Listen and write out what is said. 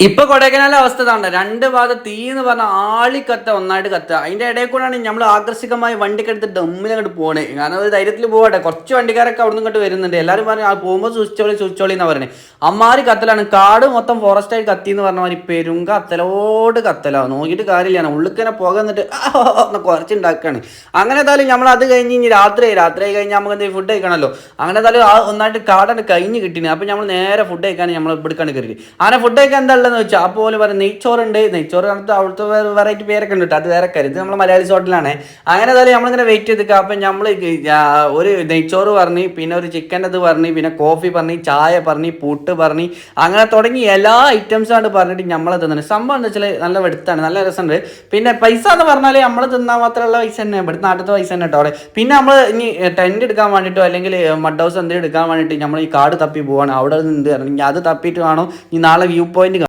ഇപ്പൊ കൊടൈക്കനാലിലെ അവസ്ഥ ഇതാണ്. രണ്ട് ഭാഗത്ത് തീ എന്ന് പറഞ്ഞ ആളിക്കത്ത ഒന്നായിട്ട് കത്തുക. അതിന്റെ ഇടയിൽ കൂടെയാണ് നമ്മൾ ആകർഷകമായി വണ്ടിക്ക് എടുത്ത് ഡമ്മിൽ അങ്ങോട്ട് പോകണേ. കാരണം ഒരു ധൈര്യത്തിൽ പോകട്ടെ. കുറച്ച് വണ്ടിക്കാരൊക്കെ അവിടെ നിന്ന് ഇങ്ങോട്ട് വരുന്നുണ്ട്. എല്ലാവരും പറഞ്ഞു പോകുമ്പോൾ സൂക്ഷിച്ചോളി എന്നാ പറയുന്നത്. അമ്മാരി കത്തലാണ്. കാട് മൊത്തം ഫോറസ്റ്റ് ആയി കത്തി എന്ന് പറഞ്ഞ മാതിരി പെരും കത്തലോട് കത്തലാണ്. നോക്കിയിട്ട് കാര്യമില്ല. ഉള്ളിക്കനെ പുക എന്നിട്ട് കുറച്ചുണ്ടാക്കുകയാണ്. അങ്ങനെ ഏതായാലും നമ്മൾ അത് കഴിഞ്ഞ് ഇനി രാത്രി കഴിഞ്ഞാൽ നമുക്ക് എന്തെങ്കിലും ഫുഡ് കഴിക്കണമല്ലോ. അങ്ങനെ ഏതായാലും ഒന്നായിട്ട് കാടാണ് കഴിഞ്ഞ് കിട്ടിന്. അപ്പൊ നമ്മൾ നേരെ ഫുഡ് കഴിക്കാൻ നമ്മൾ ഇവിടേക്കാണ് കയറി. അങ്ങനെ ഫുഡ് കഴിക്കാൻ എന്താ എന്ന് വെച്ചാൽ അപ്പോൾ പറയും നെയ്ച്ചോറുണ്ട്. നെയ്ച്ചോറ് കണ്ടിട്ട് അവിടുത്തെ വെറൈറ്റി പേരൊക്കെ ഉണ്ട്. അത് വേറെ കാര്യം. ഇത് നമ്മൾ മലയാളീസ് ഹോട്ടലാണ്. അങ്ങനെ ഏതായാലും നമ്മളിങ്ങനെ വെയിറ്റ് ചെയ്തിക്കുക. അപ്പം നമ്മൾ ഒരു നെയ്ച്ചോറ് പറഞ്ഞ്, പിന്നെ ഒരു ചിക്കൻ്റെ അത് പറഞ്ഞ്, പിന്നെ കോഫി പറഞ്ഞ്, ചായ പറഞ്ഞ്, പുട്ട് പറഞ്ഞ്, അങ്ങനെ തുടങ്ങി എല്ലാ ഐറ്റംസാണ് പറഞ്ഞിട്ട് നമ്മളെ തിന്നുന്നത്. സംഭവം എന്താ വെച്ചാൽ നല്ല വെടുത്താണ്, നല്ല രസമുണ്ട്. പിന്നെ പൈസ എന്ന് പറഞ്ഞാൽ നമ്മൾ തിന്നാൻ മാത്രമുള്ള പൈസ തന്നെ, ഇവിടുത്തെ നാട്ടിലത്തെ പൈസ തന്നെ കേട്ടോ അവിടെ. പിന്നെ നമ്മൾ ഇനി ടെൻറ്റ് എടുക്കാൻ വേണ്ടിയിട്ടോ അല്ലെങ്കിൽ മഡ് ഹൗസ് എന്തെങ്കിലും എടുക്കാൻ വേണ്ടിയിട്ട് നമ്മൾ ഈ കാട് തപ്പി പോവാണ്. അവിടെ നിന്ന് അത് തപ്പിയിട്ട് വേണം ഈ നാളെ വ്യൂ പോയിന്റ്